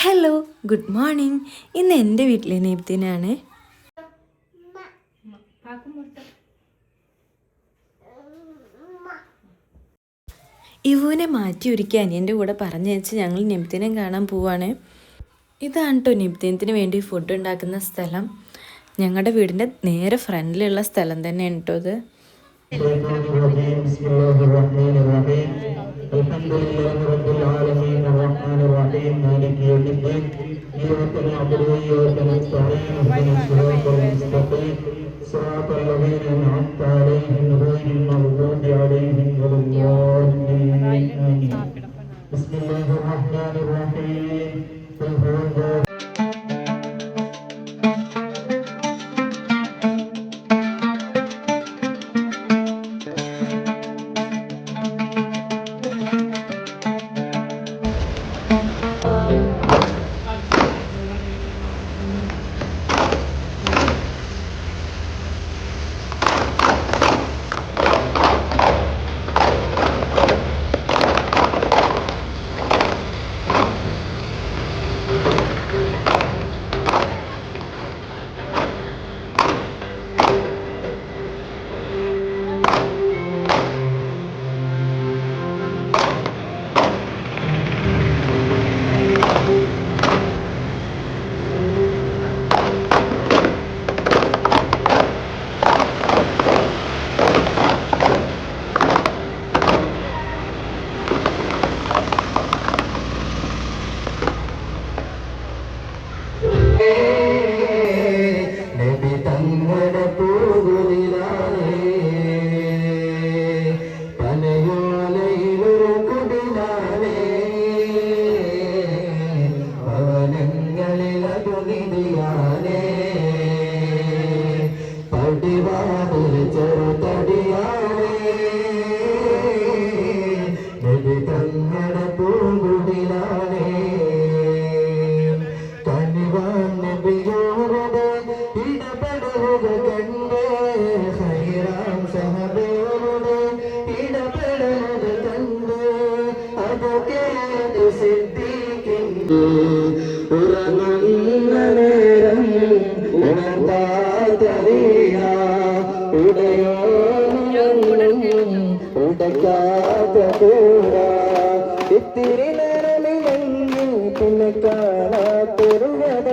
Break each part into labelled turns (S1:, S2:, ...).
S1: Hello, good morning. ഇന്ന് എൻ്റെ വീട്ടിലെ നബിദിനാണ്. ഇവുവിനെ മാറ്റി ഒരുക്കി അനിയൻ്റെ കൂടെ പറഞ്ഞയച്ച് ഞങ്ങൾ നബിദിനം കാണാൻ പോവാണ്. ഇതാണ് കേട്ടോ നബിദിനത്തിന് വേണ്ടി ഫുഡ് ഉണ്ടാക്കുന്ന സ്ഥലം. ഞങ്ങളുടെ വീടിൻ്റെ നേരെ ഫ്രണ്ടിലുള്ള സ്ഥലം തന്നെയാണ് കേട്ടോ ഇത്.
S2: الحمد لله رب العالمين الرحمن الرحيم مالك يوم الدين إياك نعبد وإياك نستعين اهدنا الصراط المستقيم صراط الذين أنعمت عليهم غير المغضوب عليهم ولا الضالين آمين بسم الله الرحمن الرحيم قل هو الله ഉറങ്ങുന്ന നേരം ഉണർത്താതറിയ ഉടയോ ഉടക്കാത്ത കൂട ഇത്തിരി നേരമില്ലെങ്കിൽ പിന്നെ കാണാത്തൊരുവത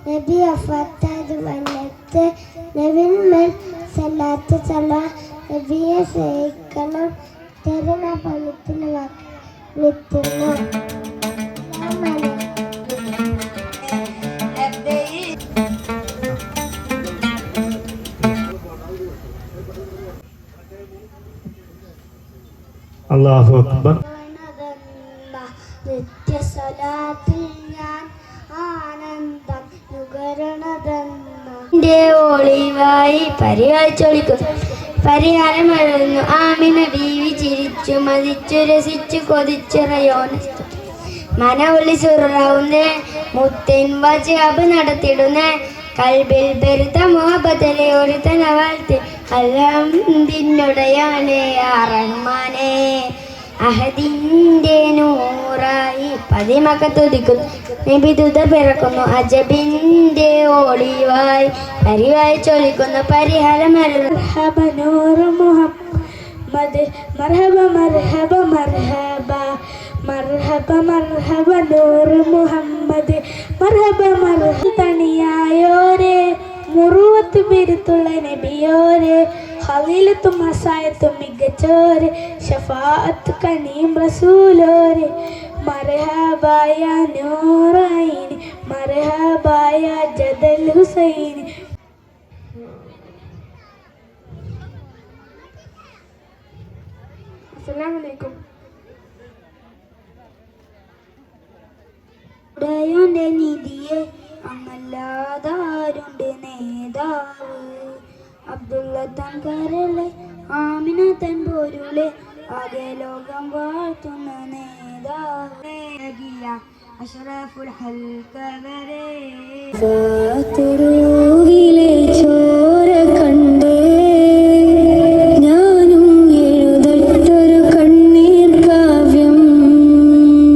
S3: നബി വഫാത്തായ വന്നത്ത് നബിന്മേൽ സല്ലല്ലാഹു സലാം നബിയെ സ്നേഹിക്കണം തരുന്ന പവിത്രത്തിന് നിൽക്കുന്നു.
S2: അല്ലാഹു അക്ബർ.
S3: നിത്യസലാത്തിൽ ഞാൻ ആനന്ദം നുകരണതെന്റെ ഒളിവായി പരിഹാരിച്ചൊളിക്കും പരിഹാരം എഴുതുന്നു. ആമിന ബീവി ചിരിച്ചു മതിച്ചു രസിച്ചു കൊതിച്ചിറയോന് മനവുള്ളി സുറാവുന്നേ മുത്തിൻ വജാബ് നടത്തിടുന്നേ കൽബിൽ പെരുത്ത മുഹബത്തിലെ ഒരു തനവാഴ്ത്തി അൽഹംദിനുടയാനേ റഹ്മാനേ അഹദിന്റെ നൂറായി പതിമക്കത്തുദിക്കുന്നു നിബിതുത പിറക്കുന്നു അജബിന്റെ ഓളിവായി പരിവായി ചൊലിക്കുന്നു പരിഹാരം മർഹബ നൂറ് മുഹമ്മദ് മർഹബ മർഹബ മർഹബ മർഹബ മർഹബ നൂറ് മുഹമ്മദ് മർഹബ മർഹബ തണിയായോരേ മുറുവത്ത് പെരുത്തുള്ള നബിയോരെ ഖലീലത്തും ഹസായത്തും മികച്ചോര് ഷഫാഅത്ത് കനീം റസൂലോര് മർഹബായ നൂറൈനി മർഹബായ ജദൽ ഹുസൈനി. അസ്സലാമു അലൈക്കും. ഉടയോന്റെ നിധിയെ അങ്ങല്ലാതാരുണ്ട് നേതാവ് അബ്ദുള്ള തൻ കരളെ ആമിന തൻ പോരുളെ ആകെ ലോകം വാഴ്ത്തുന്ന നേതാവ് അഷ്റഫുൽ ഹൽക്കവരെ ചോര കണ്ടേ ഞാനും എഴുതട്ടൊരു കണ്ണീർ കാവ്യം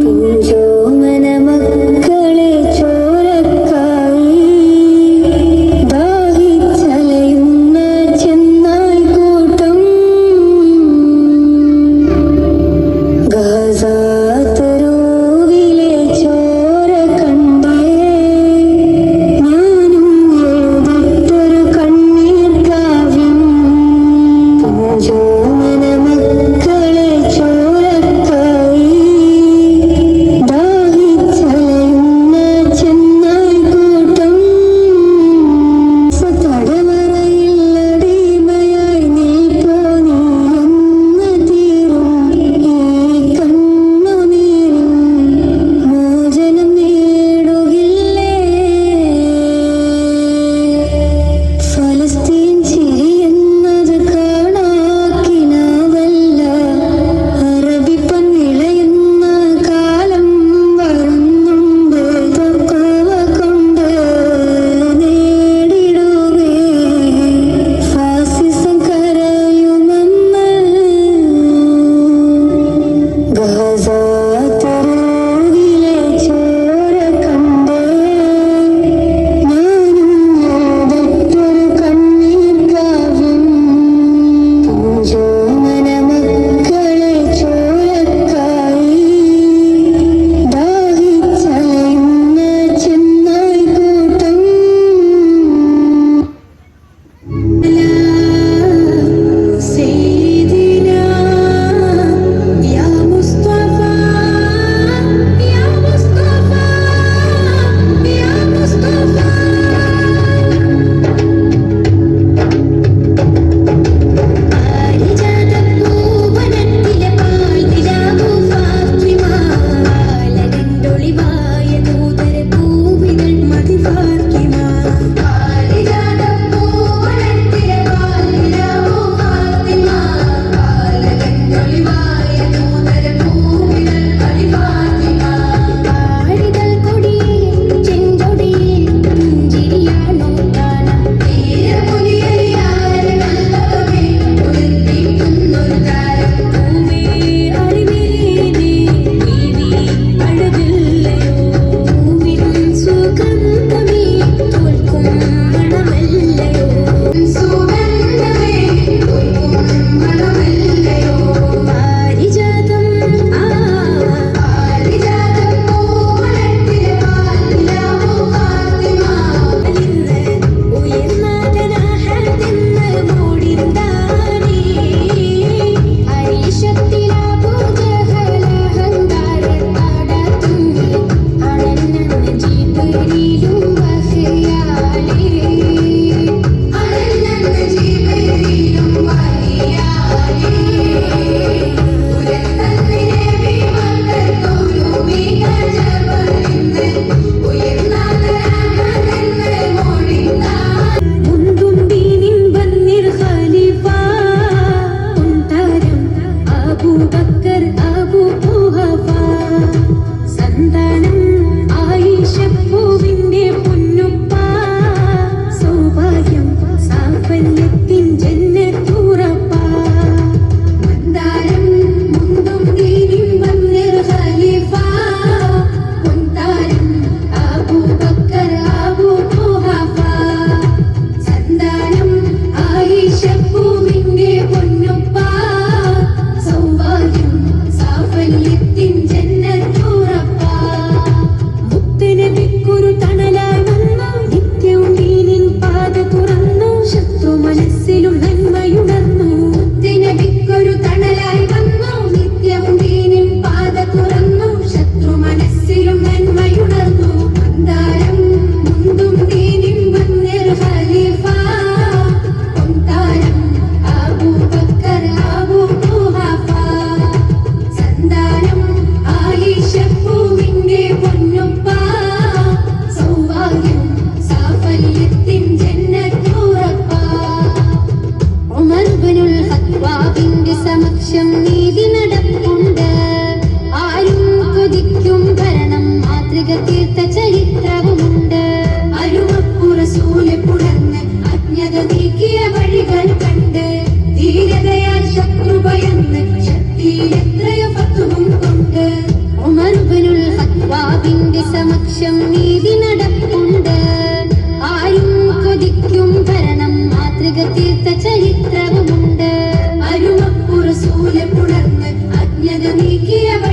S3: പൂജോമന മക്കളെ ചോരക്കായി ദാഹിച്ചലയുന്ന ചെന്നായി കൂട്ടം ഗസാത്തരോവിലെ ചോര കണ്ടേ ഞാനും എഴുതട്ടൊരു കണ്ണീർ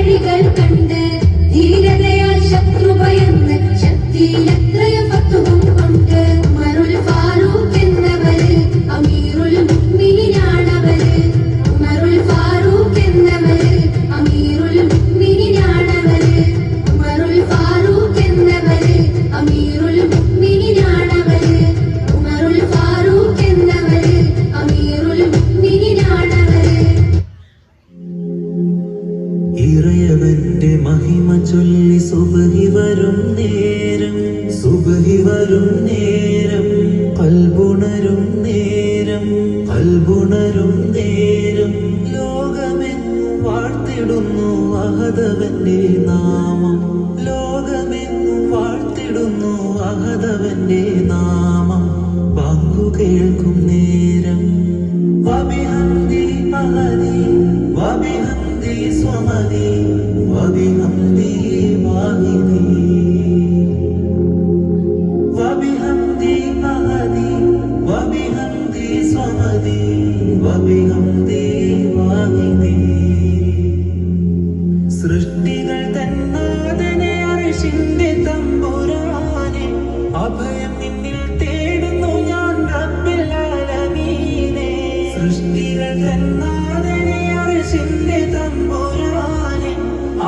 S3: വഴികൾ കണ്ട് ധീരതയാൽ ശത്രു ഭയന്ന് ശക്തിയിലെത്രയോ ഫത്തുഹും കൊണ്ട് ഉമറുൽ ഫാറൂഖ് എന്നവര് അമീറുൽ മുഅ്മിനീനാണവര് ഉമറുൽ ഫാറൂഖ് എന്നവര് അമീറുൽ മുഅ്മിനീനാണവര് ഉമറുൽ ഫാറൂഖ് എന്നവര് അമീറുൽ മുഅ്മിനീനാണവര് ഉമറുൽ ഫാറൂഖ് എന്നവര് അമീറുൽ മുഅ്മിനീനാണവര്.
S4: ഇറയവന്റെ മഹിമ ചൊല്ലി സുബ്ഹി വരും നേരം, സുബ്ഹി വരും നേരം, കൽബുണരും നേരം, കൽബുണരും നേരം, ലോകമെങ്ങും വാഴ്ത്തിടുന്നു അഹദവന്റെ നാമം, ലോകമെങ്ങും വാഴ്ത്തിടുന്നു അഹദവന്റെ നാമം, ബാങ്കു കേൾക്കും നേരം. വബിഹംദി അഹദി വബിഹംദി സ്വമദി വബിഹംദി വാഹിദി, വബിഹംദി അഹദി വബിഹംദി സ്വമദി വബിഹംദി വാഹിദി. സൃഷ്ടികൾ തന്നാദനെ അർശിന്റെ തമ്പുരാനെ, അഭയം നിന്നിൽ തേടുന്നു ഞാൻ റബ്ബിൽ ആലമീനെ. സൃഷ്ടികൾ തന്നാദനെ അർശിന്റെ തമ്പുരാനെ,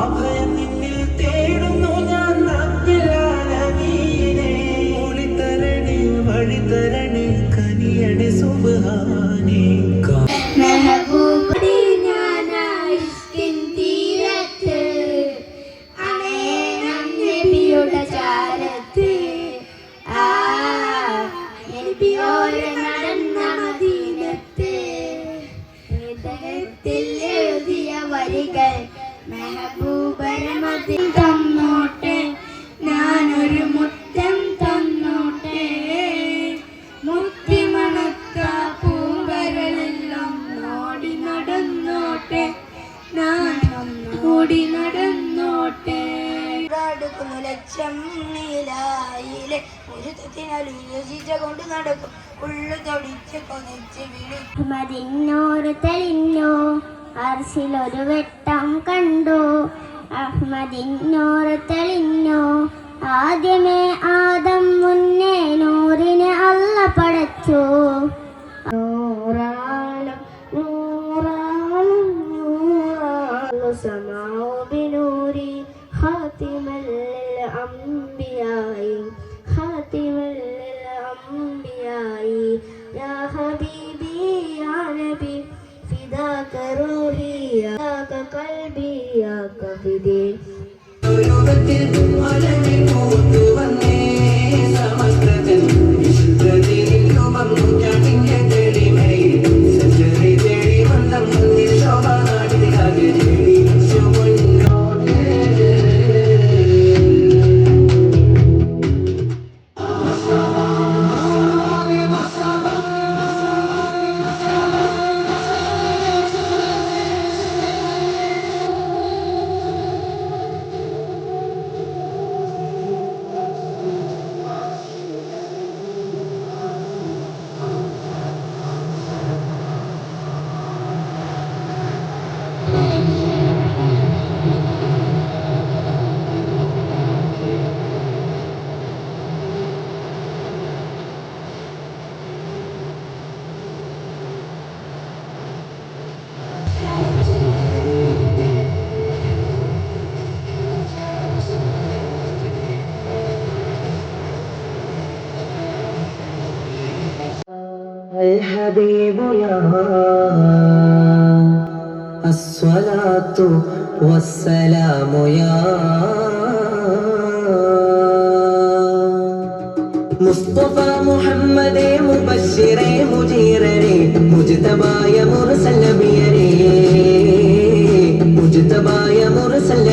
S4: അഭയം നിന്നിൽ തേടുന്നു ഞാൻ റബ്ബിൽ ആലമീനെ. ഒളിതരണേ വഴിതരണേ കനിയണേ സുബ്ഹാനേ.
S3: മെഹബൂബി ഞാനായിഷ്കിൻ തീരത്ത് അണേനം നബിയുടെ ചാരത്ത് നബിയോരെ നടന്ന മദീനത്ത് ഹൃദയത്തിൽ എഴുതിയ വരികൾ മെഹബൂബരെ മദീന തന്നോട്ടെ ഞാനൊരു മുത്തം തന്നോട്ടെ മുത്തി മണത്ത പൂങ്കരളെല്ലാം നോടി നടന്നോട്ടെ നാണം ഓടി നടന്നോട്ടെ. അടുക്കുന്ന ലക്ഷ്യം നീലായിലെ പുരുഷത്തിനലുസിച്ച കൊണ്ട് നടക്കും ഉള്ളു തൊടിച്ച് കൊതിച്ച് വിളിക്കുമതിന്നോറ് തെളിഞ്ഞു അർശിലൊരു വെട്ടം കണ്ടു അഹ്മദിന്നോറ് തെളിഞ്ഞു ആദ്യമേ ആദം മുന്നേ നൂറിനെ അല്ല പടച്ചു. നൂറാളം നൂറാളം നൂറാളം സമാഉ ബിനൂരി ഖാതിമൽ അംബിയായി ഖാതിമൽ അംബിയായി യാ ഹബീബി യാ നബി ഫിദാക റൂഹി യാക ഖൽബി യാ കഫിദി.
S4: الحبيب يا الصلاة والسلام يا مصطفى محمد مبشر مجير مجتبى يا مرسل بيري مجتبى يا مرسل